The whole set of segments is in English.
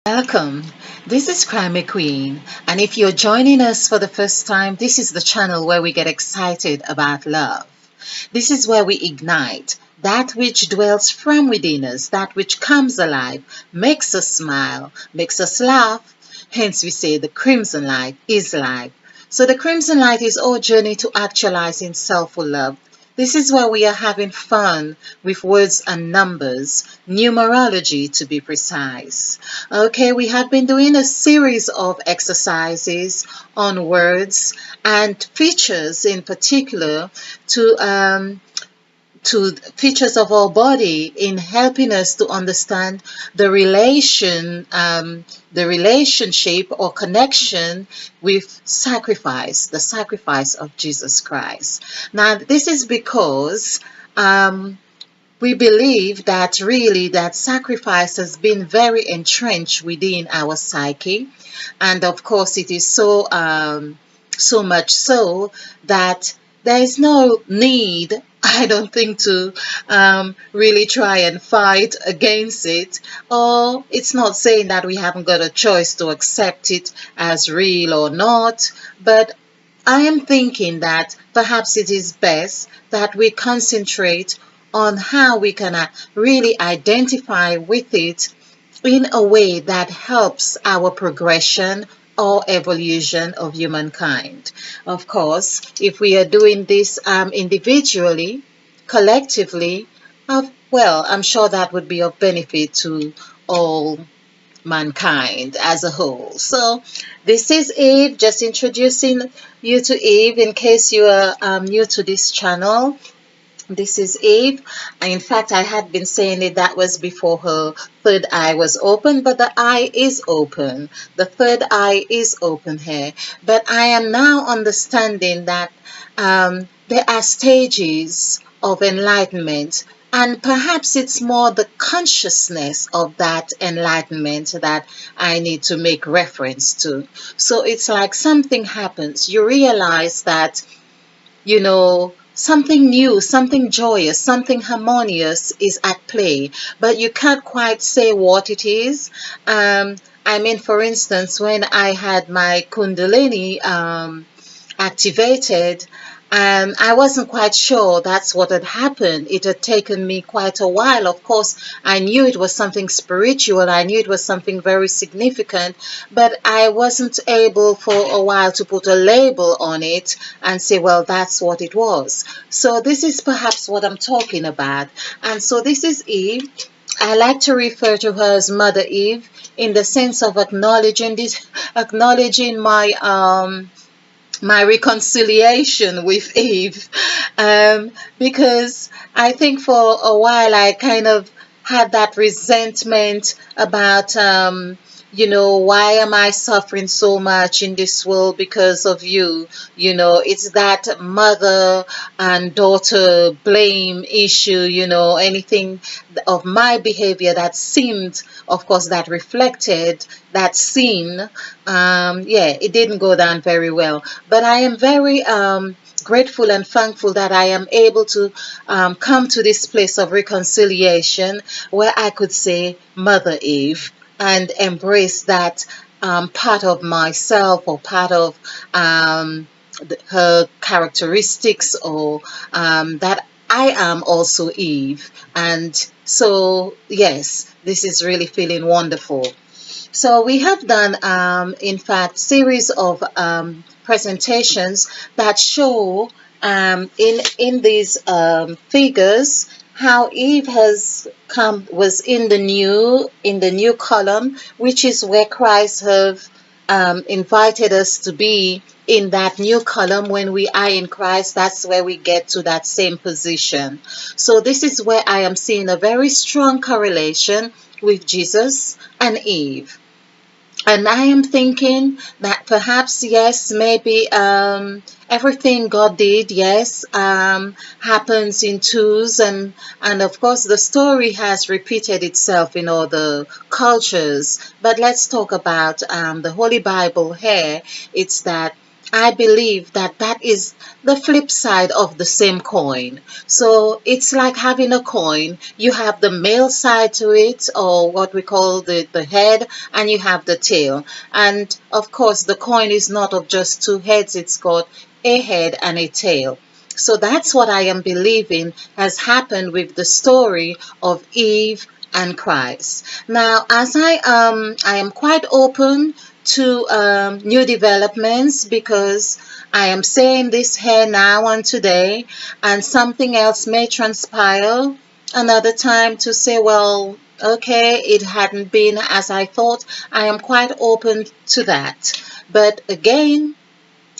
Welcome. This is Crime Queen, and if you're joining us for the first time, this is the channel where we get excited about love. This is where we ignite that which dwells from within us, that which comes alive, makes us smile, makes us laugh. Hence, we say the crimson light is life. So, the crimson light is our journey to actualizing self love. This is where we are having fun with words and numbers, numerology to be precise. Okay, we have been doing a series of exercises on words and features in particular to features of our body in helping us to understand the relationship or connection with sacrifice, the sacrifice of Jesus Christ. Now, this is because we believe that really that sacrifice has been very entrenched within our psyche, and of course, it is so much so that there is no need, I don't think, to really try and fight against it. Or it's not saying that we haven't got a choice to accept it as real or not, but I am thinking that perhaps it is best that we concentrate on how we can really identify with it in a way that helps our progression or evolution of humankind. Of course, if we are doing this individually, collectively, well, I'm sure that would be of benefit to all mankind as a whole. So, this is Eve, just introducing you to Eve in case you are new to this channel. This is Eve. In fact, I had been saying it that was before her third eye was open, but the eye is open. The third eye is open here. But I am now understanding that there are stages of enlightenment, and perhaps it's more the consciousness of that enlightenment that I need to make reference to. So it's like something happens. You realize that something new, something joyous, something harmonious is at play, but you can't quite say what it is. I mean, for instance, when I had my Kundalini activated, I wasn't quite sure that's what had happened. It had taken me quite a while. Of course, I knew it was something spiritual. I knew it was something very significant, but I wasn't able for a while to put a label on it and say, well, that's what it was. So this is perhaps what I'm talking about. And so this is Eve. I like to refer to her as Mother Eve in the sense of acknowledging my reconciliation with Eve, because I think for a while I kind of had that resentment about, why am I suffering so much in this world because of you? It's that mother and daughter blame issue, anything of my behavior that seemed, of course, that reflected that scene. Yeah, it didn't go down very well. But I am very grateful and thankful that I am able to come to this place of reconciliation where I could say Mother Eve and embrace that part of myself or part of her characteristics, or that I am also Eve. And so, yes, this is really feeling wonderful. So we have done, in fact, series of presentations that show in these figures how Eve was in the new column, which is where Christ have invited us to be in that new column. When we are in Christ, that's where we get to that same position. So this is where I am seeing a very strong correlation with Jesus and Eve. And I am thinking that perhaps, yes, maybe everything God did, yes, happens in twos, and of course the story has repeated itself in other cultures. But let's talk about the Holy Bible here. It's that I believe that that is the flip side of the same coin. So it's like having a coin. You have the male side to it, or what we call the head, and you have the tail. And of course, the coin is not of just two heads, it's got a head and a tail. So that's what I am believing has happened with the story of Eve and Christ. Now, as I am quite open to new developments, because I am saying this here now and today, and something else may transpire another time to say, well, okay, it hadn't been as I thought. I am quite open to that. But again,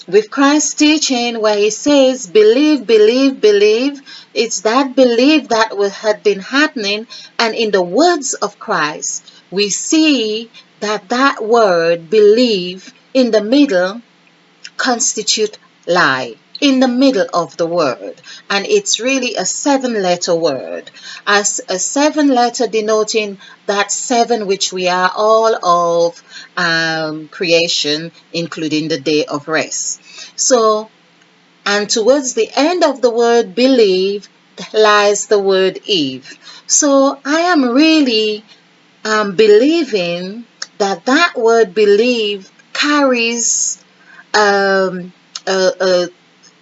with Christ's teaching where he says, believe, believe, believe, it's that belief that had been happening. And in the words of Christ, we see that that word believe in the middle constitute lie in the middle of the word, and it's really a 7-letter word, as a 7-letter denoting that seven which we are, all of creation, including the day of rest. So, and towards the end of the word believe lies the word Eve. So I am really believing that that word believe carries um, a,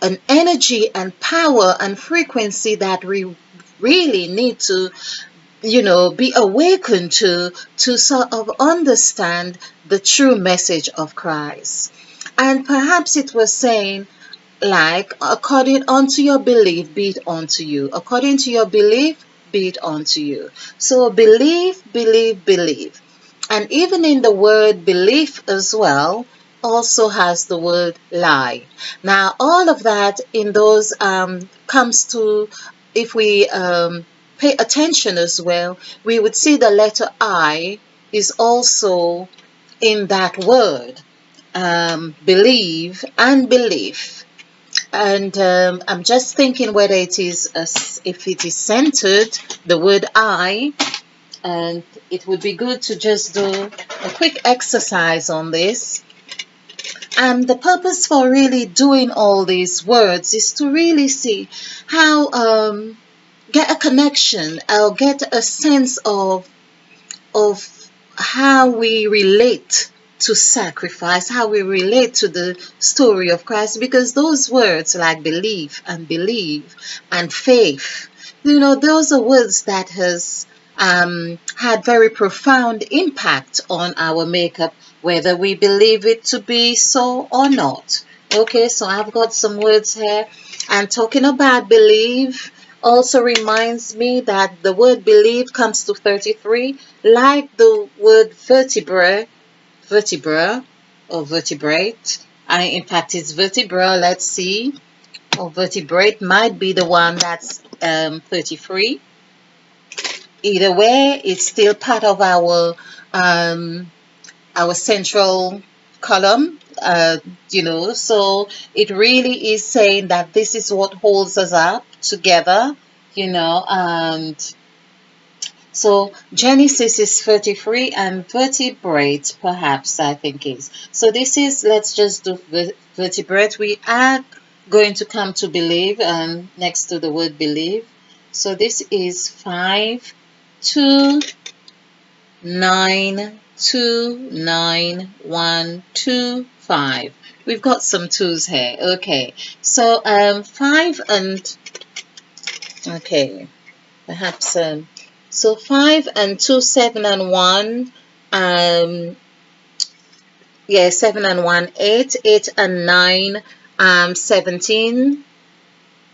an energy and power and frequency that we really need to, be awakened to sort of understand the true message of Christ. And perhaps it was saying, like, according unto your belief, be it unto you. According to your belief, be it unto you. So believe, believe, believe. And even in the word belief as well, also has the word lie. Now, all of that in those comes to, if we pay attention as well, we would see the letter I is also in that word, believe and belief. And I'm just thinking whether it is, if it is centered, the word I, and it would be good to just do a quick exercise on this. And the purpose for really doing all these words is to really see how, get a connection, or get a sense of how we relate to sacrifice, how we relate to the story of Christ, because those words like belief and faith, those are words that has had very profound impact on our makeup, whether we believe it to be so or not. Okay, so I've got some words here, and talking about believe also reminds me that the word believe comes to 33, like the word vertebra or vertebrate. In fact, it's vertebra. Let's see. Or vertebrate might be the one that's 33. Either way, it's still part of our central column, so it really is saying that this is what holds us up together, and so Genesis is 33 and vertebrate perhaps I think is. So this is, let's just do vertebrate. We are going to come to believe and next to the word believe. So this is 5, 2, 9, 2, 9, 1, 2, 5. We've got some twos here. Okay, so 5 and okay, perhaps so 5 and 2, 7 and 1, 7 and 1, 8, 8 and 9, 17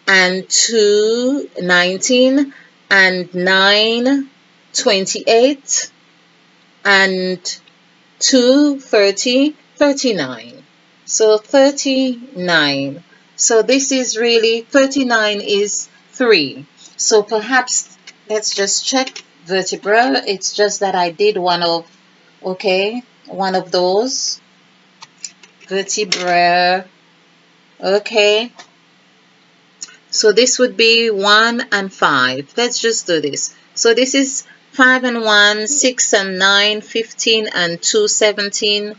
and 2, 19 and 9, 28 and 2, 30, 39. So 39. So this is really 39 is 3. So perhaps let's just check vertebra. It's just that I did one of those. Vertebra. Okay. So this would be 1 and 5. Let's just do this. So this is 5 and 1, 6 and 9, 15 and 2, 17,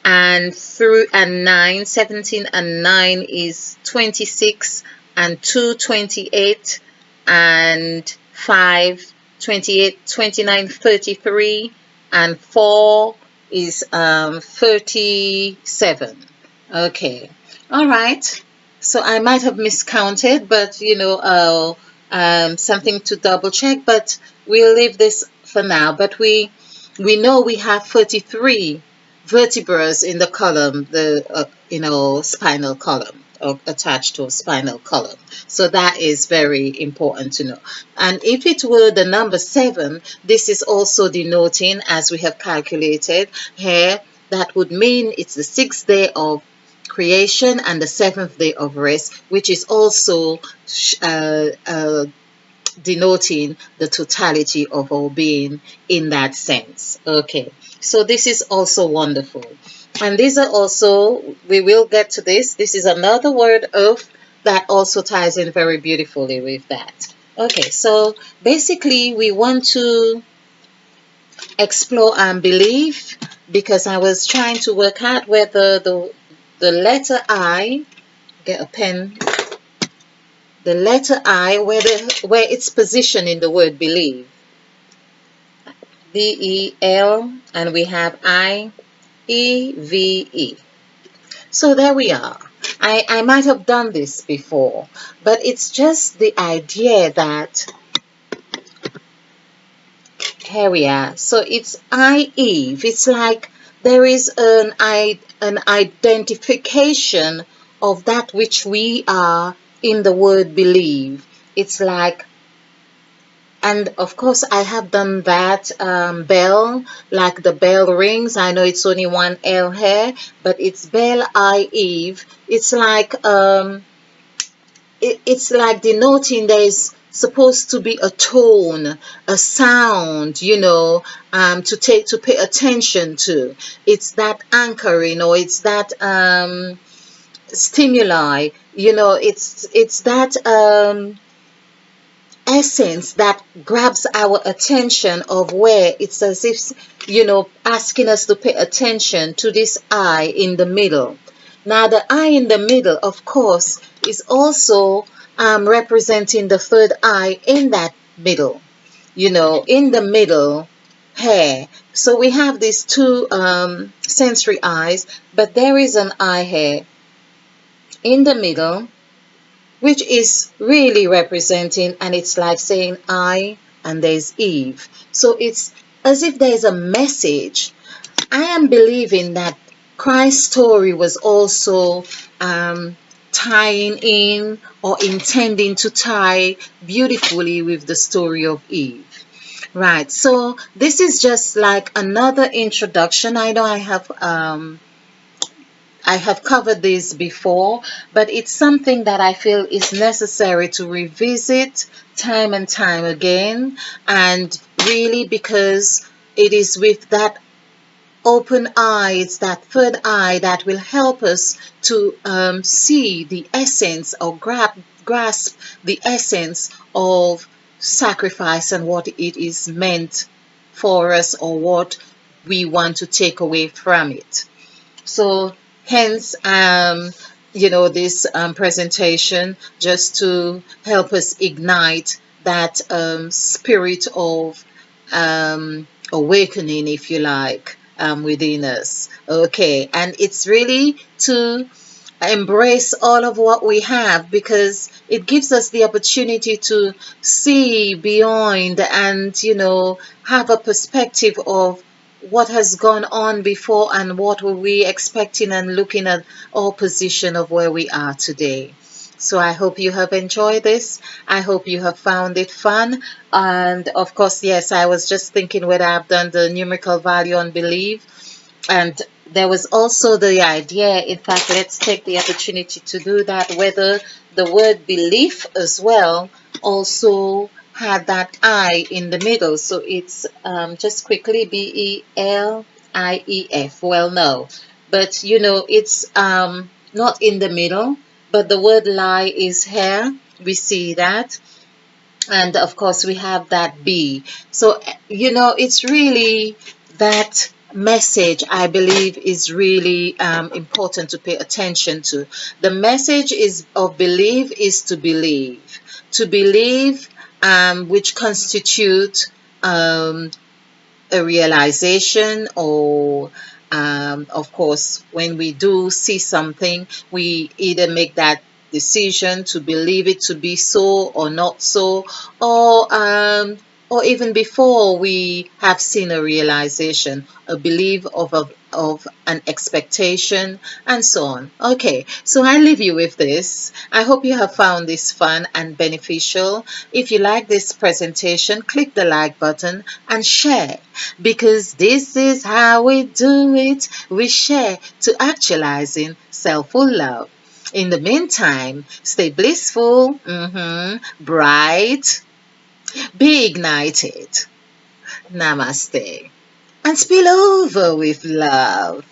and through and 9, 17 and 9 is 26, and 2, 28, and 5, 28, 29, 33, and 4 is 37. Okay, all right. So I might have miscounted, but something to double check. But we'll leave this for now. But we know we have 33 vertebrae in the column, the spinal column, or attached to a spinal column. So that is very important to know. And if it were the number 7, this is also denoting, as we have calculated here, that would mean it's the 6th day of creation and the 7th day of rest, which is also denoting the totality of our being in that sense. Okay, so this is also wonderful. And these are also, we will get to this. This is another word, oath, that also ties in very beautifully with that. Okay, so basically we want to explore and believe, because I was trying to work out whether the letter I, get a pen, the letter I, where its position in the word believe. B-E-L, and we have I-E-V-E. So there we are. I might have done this before, but it's just the idea that, here we are. So it's I-Eve. It's like there is an identification of that which we are in the word believe. It's like, and of course I have done that bell, like the bell rings. I know it's only one L here, but it's bell I Eve. It's like it's like denoting there is supposed to be a tone, a sound, to pay attention to. It's that anchoring, or it's that stimuli, it's that essence that grabs our attention, of where it's as if, asking us to pay attention to this I in the middle. Now the I in the middle, of course, is also representing the third eye in that middle, in the middle here. So we have these two sensory eyes, but there is an eye here in the middle, which is really representing, and it's like saying I, and there's Eve. So it's as if there's a message. I am believing that Christ's story was also tying in, or intending to tie beautifully with the story of Eve. Right, so this is just like another introduction. I know I have covered this before, but it's something that I feel is necessary to revisit time and time again, and really because it is with that open eye, it's that third eye that will help us to see the essence, or grasp the essence of sacrifice and what it is meant for us, or what we want to take away from it. So hence, this presentation, just to help us ignite that spirit of awakening, if you like, within us. Okay, and it's really to embrace all of what we have, because it gives us the opportunity to see beyond, and have a perspective of what has gone on before, and what were we expecting, and looking at our position of where we are today. So I hope you have enjoyed this. I hope you have found it fun. And of course, yes, I was just thinking whether I've done the numerical value on believe. And there was also the idea, in fact, let's take the opportunity to do that, whether the word belief as well also had that I in the middle. So it's just quickly BELIEF. Well, no, but it's not in the middle, but the word lie is here. We see that. And of course, we have that B. So, it's really that message I believe is really important to pay attention to. The message is of belief is to believe, which constitute um, a realization, or of course when we do see something, we either make that decision to believe it to be so or not so, or even before we have seen a realization, a belief of an expectation, and so on. Okay, so I leave you with this. I hope you have found this fun and beneficial. If you like this presentation, click the like button and share, because this is how we do it. We share to actualizing self-full love. In the meantime, stay blissful, bright, be ignited. Namaste. And spill over with love.